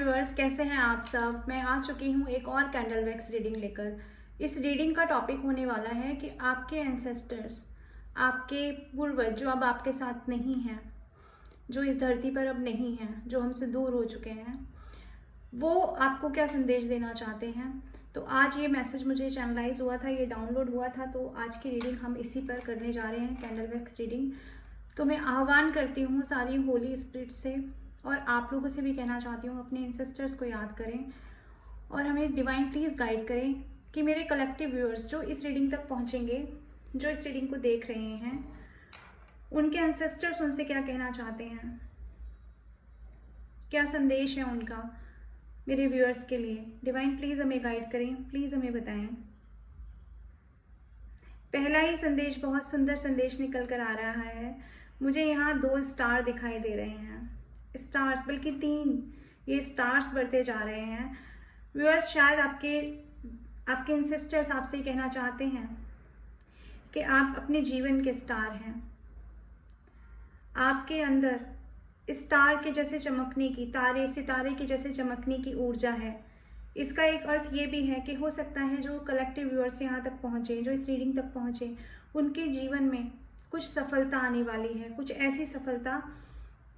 Viewers, कैसे हैं आप सब। मैं आ चुकी हूँ एक और कैंडल वैक्स रीडिंग लेकर। इस रीडिंग का टॉपिक होने वाला है कि आपके एंसेस्टर्स, आपके पूर्वज जो अब आपके साथ नहीं हैं, जो इस धरती पर अब नहीं हैं, जो हमसे दूर हो चुके हैं, वो आपको क्या संदेश देना चाहते हैं। तो आज ये मैसेज मुझे चैनलाइज हुआ था, ये डाउनलोड हुआ था, तो आज की रीडिंग हम इसी पर करने जा रहे हैं, कैंडल वैक्स रीडिंग। तो मैं आह्वान करती हूँ सारी होली स्पिरिट से, और आप लोगों से भी कहना चाहती हूँ अपने एंसेस्टर्स को याद करें और हमें डिवाइन प्लीज़ गाइड करें कि मेरे कलेक्टिव व्यूअर्स जो इस रीडिंग तक पहुँचेंगे, जो इस रीडिंग को देख रहे हैं, उनके एंसेस्टर्स उनसे क्या कहना चाहते हैं, क्या संदेश है उनका मेरे व्यूअर्स के लिए। डिवाइन प्लीज़ हमें गाइड करें, प्लीज़ हमें बताएं। पहला ही संदेश बहुत सुंदर संदेश निकल कर आ रहा है। मुझे यहाँ 2 स्टार दिखाई दे रहे हैं, स्टार्स, बल्कि 3 ये स्टार्स बढ़ते जा रहे हैं। व्यूअर्स, शायद आपके एंसेस्टर्स आपसे कहना चाहते हैं कि आप अपने जीवन के स्टार हैं। आपके अंदर स्टार के जैसे चमकने की, तारे सितारे के जैसे चमकने की ऊर्जा है। इसका एक अर्थ ये भी है कि हो सकता है जो कलेक्टिव व्यूअर्स यहाँ तक पहुँचे, जो इस रीडिंग तक पहुँचे, उनके जीवन में कुछ सफलता आने वाली है, कुछ ऐसी सफलता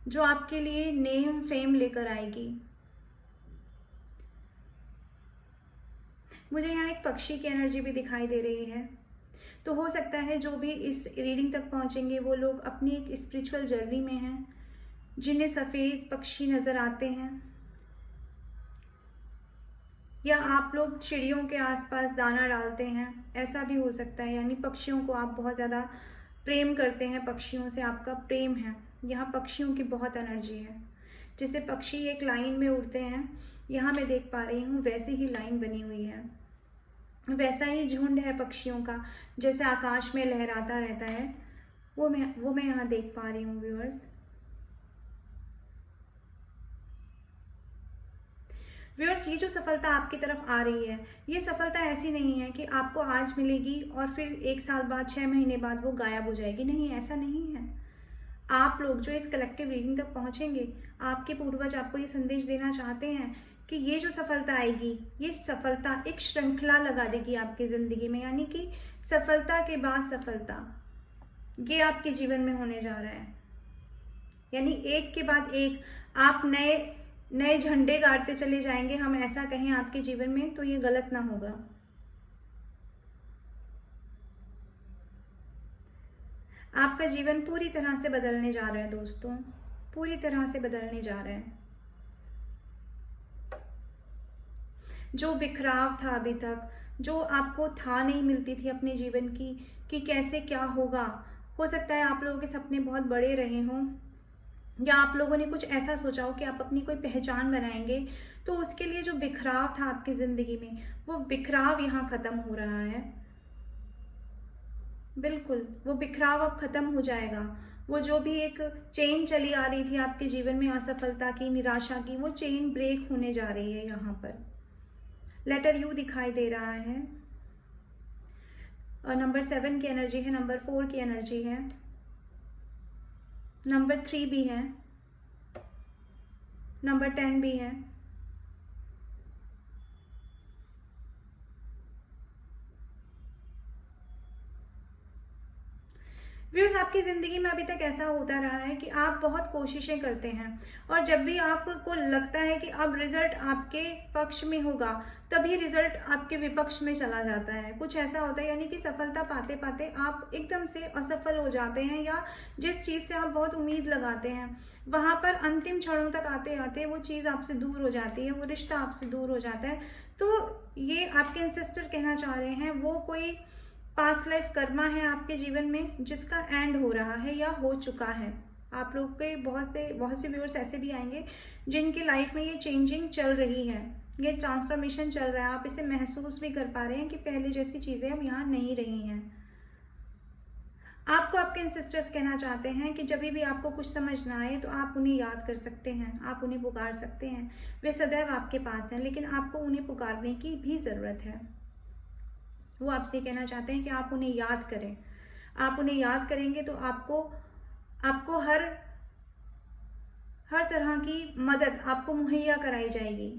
जो आपके लिए नेम फेम लेकर आएगी। मुझे यहाँ एक पक्षी की एनर्जी भी दिखाई दे रही है। तो हो सकता है जो भी इस रीडिंग तक पहुँचेंगे वो लोग अपनी एक स्पिरिचुअल जर्नी में हैं, जिन्हें सफ़ेद पक्षी नज़र आते हैं, या आप लोग चिड़ियों के आसपास दाना डालते हैं, ऐसा भी हो सकता है। यानी पक्षियों को आप बहुत ज़्यादा प्रेम करते हैं, पक्षियों से आपका प्रेम है। यहाँ पक्षियों की बहुत एनर्जी है। जैसे पक्षी एक लाइन में उड़ते हैं, यहाँ मैं देख पा रही हूँ वैसे ही लाइन बनी हुई है, वैसा ही झुंड है पक्षियों का, जैसे आकाश में लहराता रहता है, वो मैं यहाँ देख पा रही हूँ व्यूअर्स। व्यूअर्स, ये जो सफलता आपकी तरफ आ रही है, ये सफलता ऐसी नहीं है कि आपको आज मिलेगी और फिर 1 साल बाद, 6 महीने बाद वो गायब हो जाएगी। नहीं, ऐसा नहीं है। आप लोग जो इस कलेक्टिव रीडिंग तक पहुंचेंगे, आपके पूर्वज आपको ये संदेश देना चाहते हैं कि ये जो सफलता आएगी, ये सफलता एक श्रृंखला लगा देगी आपकी ज़िंदगी में। यानी कि सफलता के बाद सफलता, ये आपके जीवन में होने जा रहा है। यानी एक के बाद एक आप नए नए झंडे गाड़ते चले जाएंगे, हम ऐसा कहें आपके जीवन में, तो ये गलत ना होगा। आपका जीवन पूरी तरह से बदलने जा रहा है दोस्तों, पूरी तरह से बदलने जा रहा है। जो बिखराव था अभी तक, जो आपको था नहीं मिलती थी अपने जीवन की कि कैसे क्या होगा, हो सकता है आप लोगों के सपने बहुत बड़े रहे हों, या आप लोगों ने कुछ ऐसा सोचा हो कि आप अपनी कोई पहचान बनाएंगे, तो उसके लिए जो बिखराव था आपकी ज़िंदगी में, वो बिखराव यहाँ ख़त्म हो रहा है। बिल्कुल, वो बिखराव अब ख़त्म हो जाएगा। वो जो भी एक चेन चली आ रही थी आपके जीवन में, असफलता की, निराशा की, वो चेन ब्रेक होने जा रही है। यहाँ पर लेटर यू दिखाई दे रहा है, और नंबर 7 की एनर्जी है, नंबर 4 की एनर्जी है, नंबर 3 भी है, नंबर 10 भी है। व्यूअर्स, आपकी ज़िंदगी में अभी तक ऐसा होता रहा है कि आप बहुत कोशिशें करते हैं, और जब भी आपको लगता है कि अब रिजल्ट आपके पक्ष में होगा, तभी रिजल्ट आपके विपक्ष में चला जाता है। कुछ ऐसा होता है, यानी कि सफलता पाते पाते आप एकदम से असफल हो जाते हैं, या जिस चीज़ से आप बहुत उम्मीद लगाते हैं, वहाँ पर अंतिम क्षणों तक आते आते वो चीज़ आपसे दूर हो जाती है, वो रिश्ता आपसे दूर हो जाता है। तो ये आपके एंसेस्टर कहना चाह रहे हैं, वो कोई पास्ट लाइफ कर्मा है आपके जीवन में, जिसका एंड हो रहा है या हो चुका है। आप लोग के बहुत से व्यूअर्स ऐसे भी आएंगे जिनकी लाइफ में ये चेंजिंग चल रही है, ये ट्रांसफॉर्मेशन चल रहा है। आप इसे महसूस भी कर पा रहे हैं कि पहले जैसी चीज़ें अब यहाँ नहीं रही हैं। आपको आपके एंसेस्टर्स कहना चाहते हैं कि जब भी आपको कुछ समझ ना आए, तो आप उन्हें याद कर सकते हैं, आप उन्हें पुकार सकते हैं। वे सदैव आपके पास हैं, लेकिन आपको उन्हें पुकारने की भी ज़रूरत है। वो आपसे कहना चाहते हैं कि आप उन्हें याद करें। आप उन्हें याद करेंगे तो आपको हर तरह की मदद आपको मुहैया कराई जाएगी।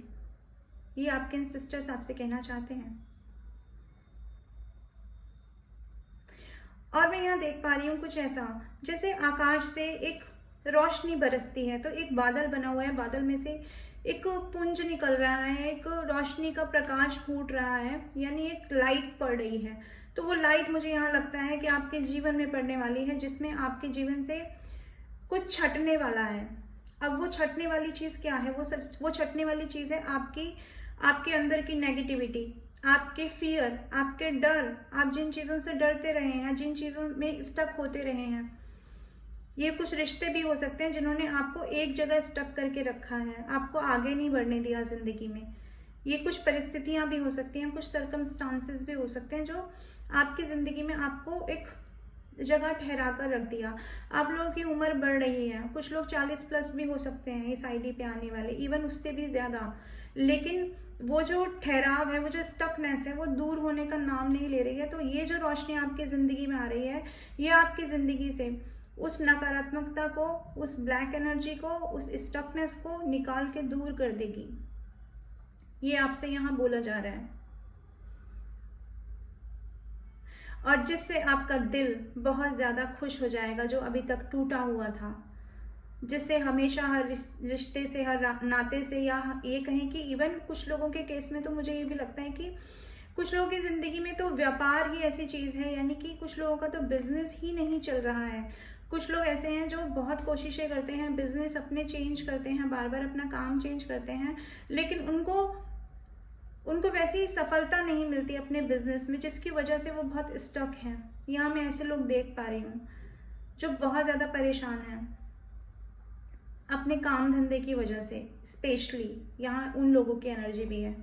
ये आपके एंसेस्टर्स आपसे कहना चाहते हैं। और मैं यहाँ देख पा रही हूँ कुछ ऐसा, जैसे आकाश से एक रोशनी बरसती है, तो एक बादल बना हुआ है, बादल में से एक पुंज निकल रहा है, एक रोशनी का प्रकाश फूट रहा है, यानी एक लाइट पड़ रही है। तो वो लाइट मुझे यहाँ लगता है कि आपके जीवन में पड़ने वाली है, जिसमें आपके जीवन से कुछ छटने वाला है। अब वो छटने वाली चीज़ क्या है? वो छटने वाली चीज़ है आपके अंदर की नेगेटिविटी, आपके फियर, आपके डर, आप जिन चीज़ों से डरते रहे हैं या जिन चीज़ों में स्टक होते रहे हैं। ये कुछ रिश्ते भी हो सकते हैं जिन्होंने आपको एक जगह स्टक करके रखा है, आपको आगे नहीं बढ़ने दिया ज़िंदगी में। ये कुछ परिस्थितियां भी हो सकती हैं, कुछ सर्कमस्टांसेस भी हो सकते हैं जो आपकी ज़िंदगी में आपको एक जगह ठहरा कर रख दिया। आप लोगों की उम्र बढ़ रही है, कुछ लोग 40 प्लस भी हो सकते हैं इस आईडी पे आने वाले, इवन उससे भी ज़्यादा। लेकिन वो जो ठहराव है, वो जो स्टकनेस है, वो दूर होने का नाम नहीं ले रही है। तो ये जो रोशनी आपकी ज़िंदगी में आ रही है, ये आपकी ज़िंदगी से उस नकारात्मकता को, उस ब्लैक एनर्जी को, उस स्टकनेस को निकाल के दूर कर देगी। ये आपसे यहाँ बोला जा रहा है। और जिससे आपका दिल बहुत ज़्यादा खुश हो जाएगा, जो अभी तक टूटा हुआ था, जिससे हमेशा हर रिश्ते से, हर नाते से, या ये कहें कि इवन कुछ लोगों के केस में तो मुझे ये भी लगता है कि कुछ लोगों की ज़िंदगी में तो व्यापार ही ऐसी चीज़ है, यानी कि कुछ लोगों का तो बिजनेस ही नहीं चल रहा है। कुछ लोग ऐसे हैं जो बहुत कोशिशें करते हैं, बिजनेस अपने चेंज करते हैं, बार बार अपना काम चेंज करते हैं, लेकिन उनको वैसी ही सफलता नहीं मिलती अपने बिजनेस में, जिसकी वजह से वो बहुत स्टक हैं। यहाँ मैं ऐसे लोग देख पा रही हूँ जो बहुत ज़्यादा परेशान हैं अपने काम धंधे की वजह से। स्पेशली यहाँ उन लोगों की एनर्जी भी है।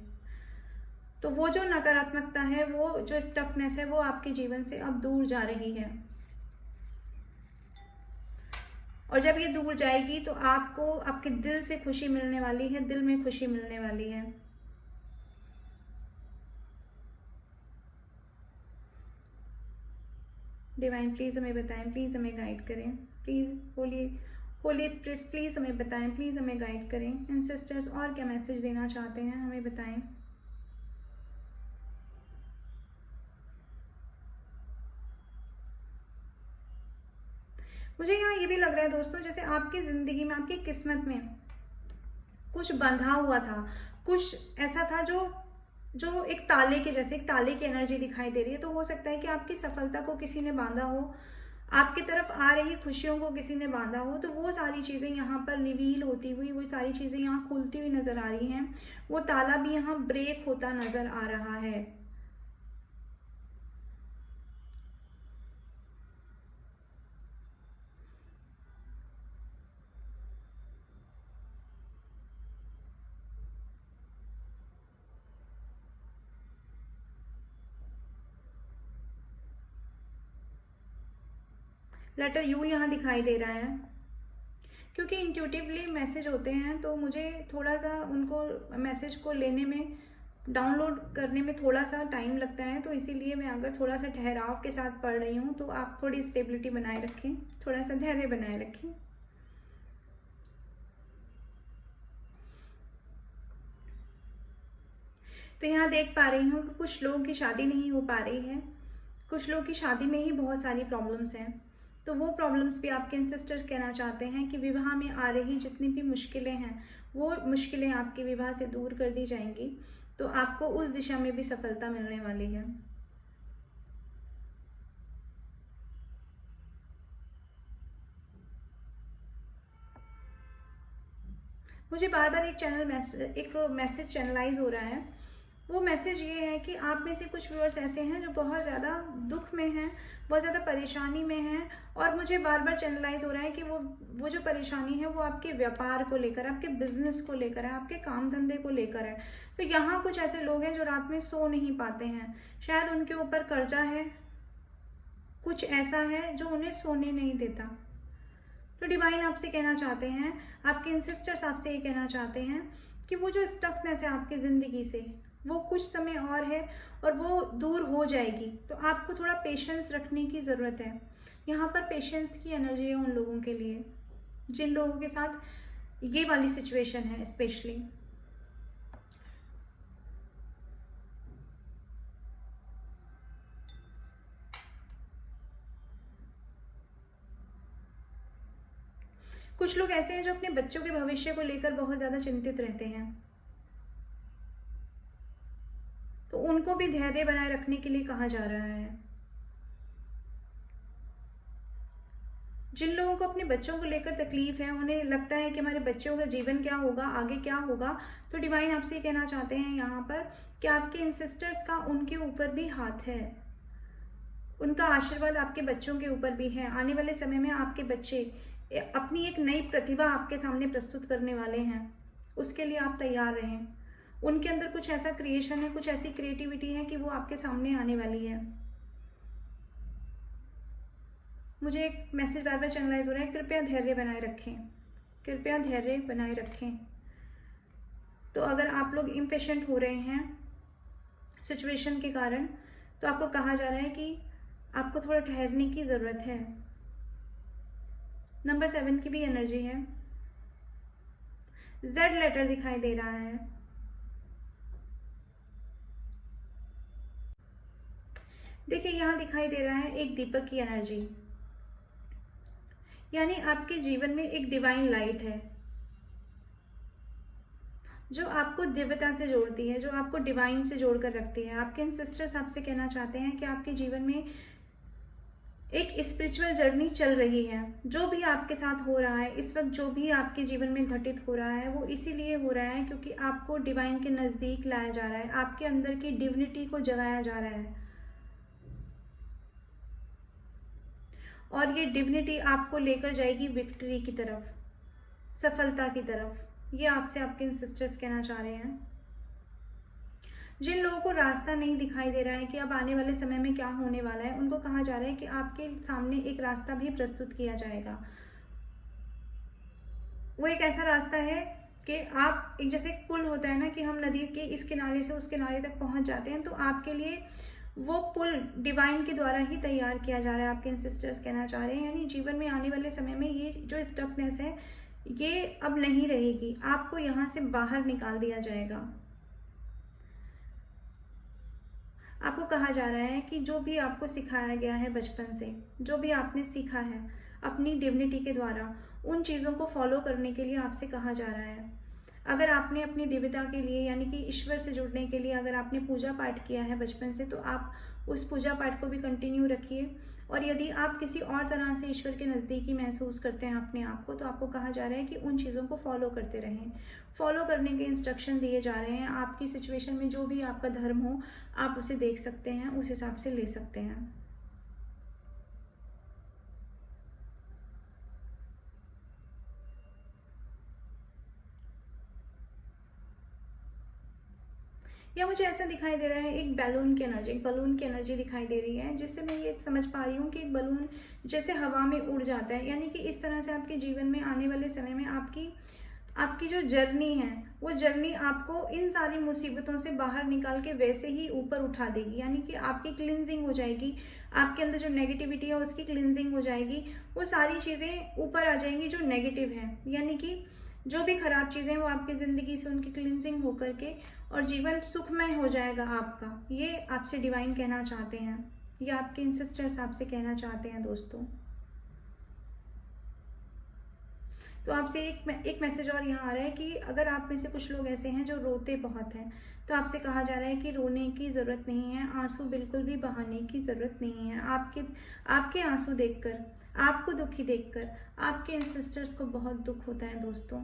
तो वो जो नकारात्मकता है, वो जो स्टकनेस है, वो आपके जीवन से अब दूर जा रही है। और जब ये दूर जाएगी तो आपको आपके दिल से खुशी मिलने वाली है, दिल में खुशी मिलने वाली है। डिवाइन प्लीज़ हमें बताएं, प्लीज़ हमें गाइड करें, प्लीज़ होली स्पिरिट्स प्लीज़ हमें बताएं, प्लीज़ हमें गाइड करें। एंसेस्टर्स और क्या मैसेज देना चाहते हैं हमें बताएं। मुझे यहाँ ये भी लग रहा है दोस्तों, जैसे आपकी ज़िंदगी में, आपकी किस्मत में कुछ बंधा हुआ था, कुछ ऐसा था जो एक ताले के जैसे, एक ताले की एनर्जी दिखाई दे रही है। तो हो सकता है कि आपकी सफलता को किसी ने बांधा हो, आपकी तरफ आ रही खुशियों को किसी ने बांधा हो। तो वो सारी चीज़ें यहाँ पर रिवील होती हुई, वो सारी चीज़ें यहाँ खुलती हुई नज़र आ रही हैं। वो ताला भी यहाँ ब्रेक होता नज़र आ रहा है। लेटर यू यहाँ दिखाई दे रहा है, क्योंकि इंट्यूटिवली मैसेज होते हैं तो मुझे थोड़ा सा उनको मैसेज को लेने में, डाउनलोड करने में थोड़ा सा टाइम लगता है। तो इसीलिए मैं अगर थोड़ा सा ठहराव के साथ पढ़ रही हूँ, तो आप थोड़ी स्टेबिलिटी बनाए रखें, थोड़ा सा धैर्य बनाए रखें। तो यहाँ देख पा रही हूँ कि कुछ लोगों की शादी नहीं हो पा रही है, कुछ लोगों की शादी में ही बहुत सारी प्रॉब्लम्स हैं। तो वो प्रॉब्लम्स भी आपके एंसेस्टर्स कहना चाहते हैं कि विवाह में आ रही जितनी भी मुश्किलें हैं, वो मुश्किलें आपके विवाह से दूर कर दी जाएंगी। तो आपको उस दिशा में भी सफलता मिलने वाली है। मुझे बार बार एक मैसेज चैनलाइज हो रहा है। वो मैसेज ये है कि आप में से कुछ व्यूअर्स ऐसे हैं जो बहुत ज़्यादा दुख में हैं, बहुत ज़्यादा परेशानी में हैं, और मुझे बार बार चैनलाइज हो रहा है कि वो जो परेशानी है वो आपके व्यापार को लेकर, आपके बिजनेस को लेकर है, आपके काम धंधे को लेकर है। तो यहाँ कुछ ऐसे लोग हैं जो रात में सो नहीं पाते हैं, शायद उनके ऊपर कर्जा है, कुछ ऐसा है जो उन्हें सोने नहीं देता। तो डिवाइन आपसे कहना चाहते हैं, आपके एंसेस्टर्स आपसे ये कहना चाहते हैं कि वो जो स्टकनेस है आपकी ज़िंदगी से, वो कुछ समय और है और वो दूर हो जाएगी। तो आपको थोड़ा पेशेंस रखने की ज़रूरत है। यहाँ पर पेशेंस की एनर्जी है उन लोगों के लिए जिन लोगों के साथ ये वाली सिचुएशन है स्पेशली। कुछ लोग ऐसे हैं जो अपने बच्चों के भविष्य को लेकर बहुत ज़्यादा चिंतित रहते हैं, तो उनको भी धैर्य बनाए रखने के लिए कहा जा रहा है। जिन लोगों को अपने बच्चों को लेकर तकलीफ है, उन्हें लगता है कि हमारे बच्चों का जीवन क्या होगा, आगे क्या होगा, तो डिवाइन आपसे ये कहना चाहते हैं यहाँ पर कि आपके एंसेस्टर्स का उनके ऊपर भी हाथ है, उनका आशीर्वाद आपके बच्चों के ऊपर भी है। आने वाले समय में आपके बच्चे अपनी एक नई प्रतिभा आपके सामने प्रस्तुत करने वाले हैं, उसके लिए आप तैयार रहें। उनके अंदर कुछ ऐसा क्रिएशन है, कुछ ऐसी क्रिएटिविटी है कि वो आपके सामने आने वाली है। मुझे एक मैसेज बार बार चैनलाइज हो रहा है, कृपया धैर्य बनाए रखें, कृपया धैर्य बनाए रखें। तो अगर आप लोग इम्पेशेंट हो रहे हैं सिचुएशन के कारण, तो आपको कहा जा रहा है कि आपको थोड़ा ठहरने की ज़रूरत है। नंबर 7 की भी एनर्जी है, Z लेटर दिखाई दे रहा है। देखिए यहाँ दिखाई दे रहा है एक दीपक की एनर्जी, यानी आपके जीवन में एक डिवाइन लाइट है जो आपको दिव्यता से जोड़ती है, जो आपको डिवाइन से जोड़कर रखती है। आपके एंसेस्टर्स आपसे कहना चाहते हैं कि आपके जीवन में एक स्पिरिचुअल जर्नी चल रही है। जो भी आपके साथ हो रहा है इस वक्त, जो भी आपके जीवन में घटित हो रहा है, वो इसीलिए हो रहा है क्योंकि आपको डिवाइन के नज़दीक लाया जा रहा है, आपके अंदर की डिविनिटी को जगाया जा रहा है, और ये डिविनिटी आपको लेकर जाएगी विक्ट्री की तरफ, सफलता की तरफ। ये आपसे आपके एंसेस्टर्स कहना चाह रहे हैं। जिन लोगों को रास्ता नहीं दिखाई दे रहा है कि अब आने वाले समय में क्या होने वाला है, उनको कहा जा रहा है कि आपके सामने एक रास्ता भी प्रस्तुत किया जाएगा। वो एक ऐसा रास्ता है कि आप एक, जैसे एक पुल होता है ना कि हम नदी के इस किनारे से उस किनारे तक पहुंच जाते हैं, तो आपके लिए वो पुल डिवाइन के द्वारा ही तैयार किया जा रहा है, आपके एंसेस्टर्स कहना चाह रहे हैं। यानी जीवन में आने वाले समय में ये जो स्टकनेस है ये अब नहीं रहेगी, आपको यहाँ से बाहर निकाल दिया जाएगा। आपको कहा जा रहा है कि जो भी आपको सिखाया गया है बचपन से, जो भी आपने सीखा है अपनी डिविनिटी के द्वारा, उन चीज़ों को फॉलो करने के लिए आपसे कहा जा रहा है। अगर आपने अपनी दिव्यता के लिए यानी कि ईश्वर से जुड़ने के लिए अगर आपने पूजा पाठ किया है बचपन से, तो आप उस पूजा पाठ को भी कंटिन्यू रखिए। और यदि आप किसी और तरह से ईश्वर के नज़दीकी महसूस करते हैं अपने आप को, तो आपको कहा जा रहा है कि उन चीज़ों को फॉलो करते रहें। फॉलो करने के इंस्ट्रक्शन दिए जा रहे हैं। आपकी सिचुएशन में जो भी आपका धर्म हो, आप उसे देख सकते हैं, उस हिसाब से ले सकते हैं। या मुझे ऐसा दिखाई दे रहा है एक बैलून की एनर्जी, एक बलून की एनर्जी दिखाई दे रही है, जिससे मैं ये समझ पा रही हूँ कि एक बलून जैसे हवा में उड़ जाता है। यानी कि इस तरह से आपके जीवन में आने वाले समय में आपकी जो जर्नी है, वो जर्नी आपको इन सारी मुसीबतों से बाहर निकाल के वैसे ही ऊपर उठा देगी। यानी कि आपकी क्लिनजिंग हो जाएगी, आपके अंदर जो नेगेटिविटी है उसकी क्लिनजिंग हो जाएगी, वो सारी चीज़ें ऊपर आ जाएंगी जो नेगेटिव हैं। यानी कि जो भी खराब चीज़ें हैं वो आपकी ज़िंदगी से उनकी क्लिनजिंग होकर के और जीवन सुखमय हो जाएगा आपका। ये आपसे डिवाइन कहना चाहते हैं, ये आपके एंसेस्टर्स आपसे कहना चाहते हैं दोस्तों। तो आपसे एक मैसेज और यहाँ आ रहा है कि अगर आप में से कुछ लोग ऐसे हैं जो रोते बहुत हैं, तो आपसे कहा जा रहा है कि रोने की ज़रूरत नहीं है, आंसू बिल्कुल भी बहाने की ज़रूरत नहीं है। आपके आंसू देखकर, आपको दुखी देखकर आपके एंसेस्टर्स को बहुत दुख होता है दोस्तों।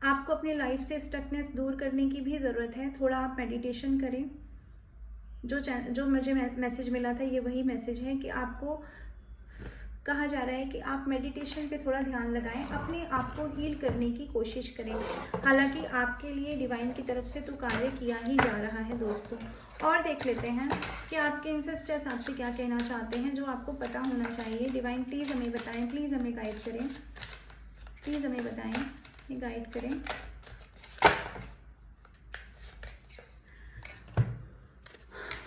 आपको अपनी लाइफ से स्टकनेस दूर करने की भी ज़रूरत है। थोड़ा आप मेडिटेशन करें। जो मुझे मैसेज मिला था ये वही मैसेज है कि आपको कहा जा रहा है कि आप मेडिटेशन पे थोड़ा ध्यान लगाएं, अपने आप को हील करने की कोशिश करें। हालांकि आपके लिए डिवाइन की तरफ से तो कार्य किया ही जा रहा है दोस्तों। और देख लेते हैं कि आपके एंसेस्टर्स आपसे क्या कहना चाहते हैं, जो आपको पता होना चाहिए। डिवाइन प्लीज़ हमें बताएं, प्लीज़ हमें गाइड करें, प्लीज़ हमें बताएं, गाइड करें।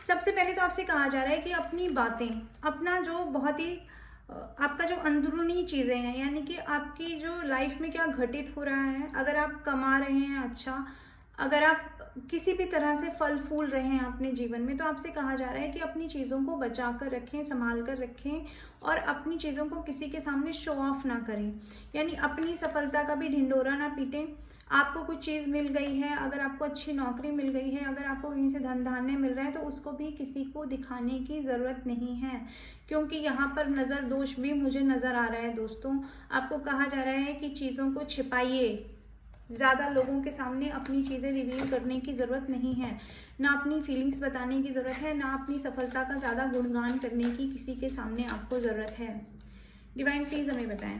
सबसे पहले तो आपसे कहा जा रहा है कि अपनी बातें, अपना जो बहुत ही आपका जो अंदरूनी चीज़ें हैं, यानी कि आपकी जो लाइफ में क्या घटित हो रहा है, अगर आप कमा रहे हैं अच्छा, अगर आप किसी भी तरह से फल फूल रहे हैं अपने जीवन में, तो आपसे कहा जा रहा है कि अपनी चीज़ों को बचा कर रखें, संभाल कर रखें और अपनी चीज़ों को किसी के सामने शो ऑफ ना करें, यानी अपनी सफलता का भी ढिंढोरा ना पीटें। आपको कुछ चीज़ मिल गई है, अगर आपको अच्छी नौकरी मिल गई है, अगर आपको कहीं से धन धान्य मिल रहा है, तो उसको भी किसी को दिखाने की ज़रूरत नहीं है, क्योंकि यहाँ पर नज़र दोष भी मुझे नज़र आ रहा है दोस्तों। आपको कहा जा रहा है कि चीज़ों को छिपाइए, ज़्यादा लोगों के सामने अपनी चीज़ें रिवील करने की ज़रूरत नहीं है, ना अपनी फीलिंग्स बताने की ज़रूरत है, ना अपनी सफलता का ज़्यादा गुणगान करने की किसी के सामने आपको ज़रूरत है। डिवाइन प्लीज़ हमें बताएं।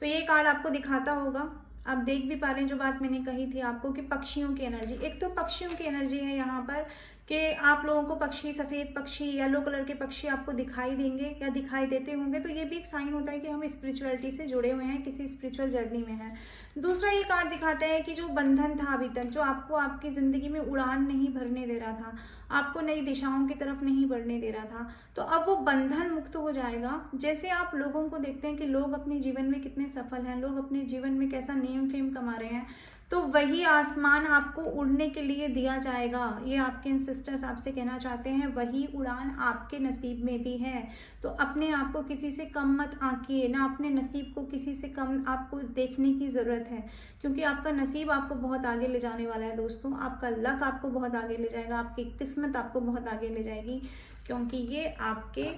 तो ये कार्ड आपको दिखाता होगा, आप देख भी पा रहे हैं जो बात मैंने कही थी आपको कि पक्षियों की एनर्जी, एक तो पक्षियों की एनर्जी है यहाँ पर कि आप लोगों को पक्षी, सफ़ेद पक्षी, येलो कलर के पक्षी आपको दिखाई देंगे या दिखाई देते होंगे, तो ये भी एक साइन होता है कि हम स्पिरिचुअलिटी से जुड़े हुए हैं, किसी स्पिरिचुअल जर्नी में हैं। दूसरा ये कार्ड दिखाता है कि जो बंधन था अभी तक, जो आपको आपकी ज़िंदगी में उड़ान नहीं भरने दे रहा था, आपको नई दिशाओं की तरफ नहीं बढ़ने दे रहा था, तो अब वो बंधन मुक्त हो जाएगा। जैसे आप लोगों को देखते हैं कि लोग अपने जीवन में कितने सफल हैं, लोग अपने जीवन में कैसा नेम फेम कमा रहे हैं, तो वही आसमान आपको उड़ने के लिए दिया जाएगा। ये आपके एंसेस्टर्स आपसे कहना चाहते हैं, वही उड़ान आपके नसीब में भी है। तो अपने आप को किसी से कम मत आंकिए, ना अपने नसीब को किसी से कम आपको देखने की ज़रूरत है, क्योंकि आपका नसीब आपको बहुत आगे ले जाने वाला है दोस्तों। आपका लक आपको बहुत आगे ले जाएगा, आपकी किस्मत आपको बहुत आगे ले जाएगी, क्योंकि ये आपके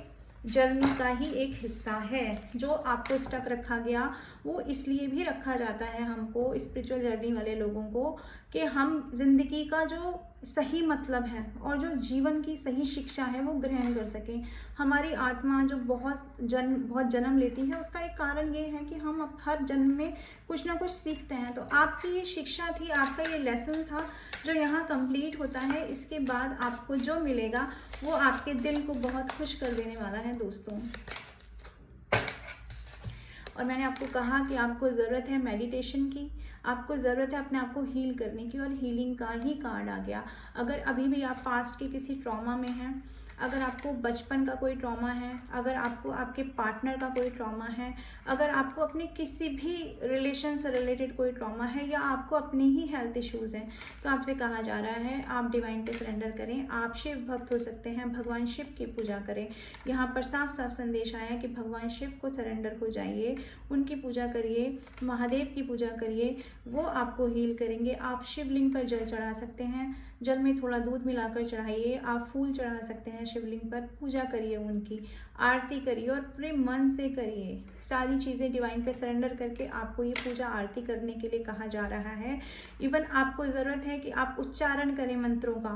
जर्नी का ही एक हिस्सा है। जो आपको स्टक रखा गया, वो इसलिए भी रखा जाता है हमको, स्पिरिचुअल जर्नी वाले लोगों को, कि हम जिंदगी का जो सही मतलब है और जो जीवन की सही शिक्षा है वो ग्रहण कर सकें। हमारी आत्मा जो बहुत जन्म लेती है, उसका एक कारण ये है कि हम हर जन्म में कुछ ना कुछ सीखते हैं। तो आपकी ये शिक्षा थी, आपका ये लेसन था जो यहाँ कंप्लीट होता है। इसके बाद आपको जो मिलेगा वो आपके दिल को बहुत खुश कर देने वाला है दोस्तों। और मैंने आपको कहा कि आपको ज़रूरत है मेडिटेशन की, आपको ज़रूरत है अपने आप को हील करने की, और हीलिंग का ही कार्ड आ गया। अगर अभी भी आप पास्ट के किसी ट्रॉमा में हैं, अगर आपको बचपन का कोई ट्रॉमा है, अगर आपको आपके पार्टनर का कोई ट्रॉमा है, अगर आपको अपने किसी भी रिलेशन से रिलेटेड कोई ट्रॉमा है, या आपको अपने ही हेल्थ इश्यूज़ हैं, तो आपसे कहा जा रहा है आप डिवाइन पे सरेंडर करें। आप शिव भक्त हो सकते हैं, भगवान शिव की पूजा करें। यहाँ पर साफ साफ संदेश आया कि भगवान शिव को सरेंडर हो जाइए, उनकी पूजा करिए, महादेव की पूजा करिए, वो आपको हील करेंगे। आप शिवलिंग पर जल चढ़ा सकते हैं, जल में थोड़ा दूध मिलाकर चढ़ाइए, आप फूल चढ़ा सकते हैं शिवलिंग पर, पूजा करिए, उनकी आरती करिए और पूरे मन से करिए। सारी चीज़ें डिवाइन पे सरेंडर करके आपको ये पूजा आरती करने के लिए कहा जा रहा है। इवन आपको ज़रूरत है कि आप उच्चारण करें मंत्रों का,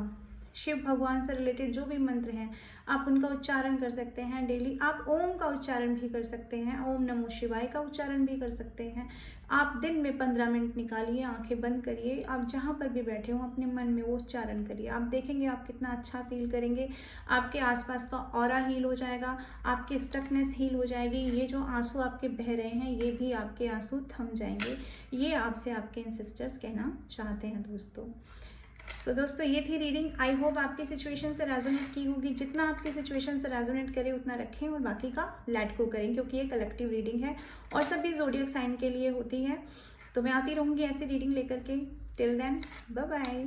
शिव भगवान से रिलेटेड जो भी मंत्र हैं आप उनका उच्चारण कर सकते हैं डेली। आप ओम का उच्चारण भी कर सकते हैं, ओम नमो शिवाय का उच्चारण भी कर सकते हैं। आप दिन में 15 मिनट निकालिए, आंखें बंद करिए, आप जहाँ पर भी बैठे हो अपने मन में वो उच्चारण करिए। आप देखेंगे आप कितना अच्छा फील करेंगे, आपके आसपास का ऑरा हील हो जाएगा, आपकी स्टकनेस हील हो जाएगी। ये जो आंसू आपके बह रहे हैं, ये भी आपके आंसू थम जाएंगे। ये आपसे आपके एंसेस्टर्स कहना चाहते हैं दोस्तों। तो दोस्तों ये थी रीडिंग। आई होप आपकी सिचुएशन से रेजोनेट की होगी। जितना आपकी सिचुएशन से रेजोनेट करे उतना रखें और बाकी का लेट गो करें, क्योंकि ये कलेक्टिव रीडिंग है और सभी ज़ोडिएक साइन के लिए होती है। तो मैं आती रहूँगी ऐसी रीडिंग लेकर के। Till then bye bye.